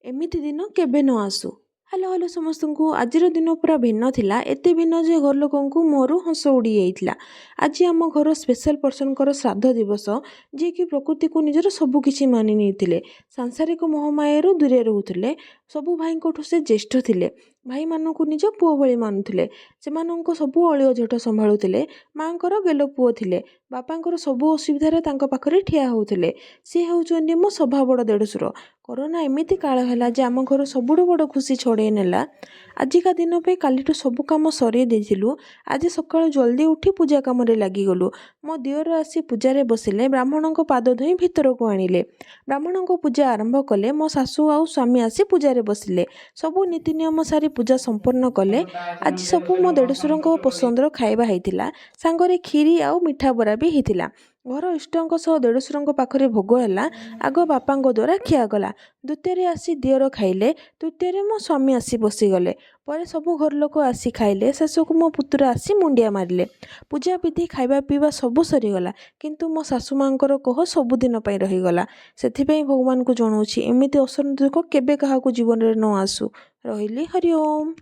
एमिति दिन केबे न आसु। हेलो हेलो समस्तंकु आजिर दिन पूरा भिन्न थिला, एते भिन्न जे घर लोकंकु मोरू हस उड़ी जाइथिला। आज आम घर स्पेशल पर्सन कर श्राद्ध दिवस, जी कि प्रकृति को निजर सबु किछि मानि निथिले, सांसारिक मोहमायारू दूरे रहुथिले। सबु भाई से ज्येष्ठ थिले, भाई मानकु निज पुओ भଳି मानुथिले। सेमानंको सबु अलिओ झट संभाळुथिले। मांकर गेलो पुओ थिले, बापांकर सबु असुविधारे तांको पाखरे ठिया होउथिले। सी हेउचंदी मो सभा बड़ देढसुर। कोरोना एमिति काल है जे आम घर सबुठु बड़ खुशी छड़े नेला। आजिका दिन पे कालीठू सबु काम सरे देथिलु। आज सकाळु जल्दी उठी पूजा काम रे लागि गलु। मो दियोर आसी पूजा बसिले, ब्राह्मणों पाद धोई भितर को आनिले। ब्राह्मणों पूजा आरंभ कले। मो सासू आउ स्वामी आसी पूजा बसिले। सबु नीति नियम सारी पूजा संपन्न कले। आज सबु मो देढसुरंको पसंदर खाइबा हैतिला। सांगरे खीरी आउ मिठा बरा भी हैतिला। घर इष्टों सह देढसुरंको पाखरे भोग हैला। आग बापांको द्वारा खियागला। द्वितीय आसी दियोर खाइले। तृतीय मो स्वामी आसी बसीगले। पर सबु घर लोक आसी खाइले। शेषकु मो पुतुरा आसी मुंडिया मारिले। पूजा विधि खाइबा पीवा सबु सरीगला, किंतु मो सासू मांकर कह सबुदिन पई रहीगला। सेथिपई भगवान को जणाउछि एमिति असर दुख केबे काहाकू जीवन रे न आसु। रहिली हरि ओम।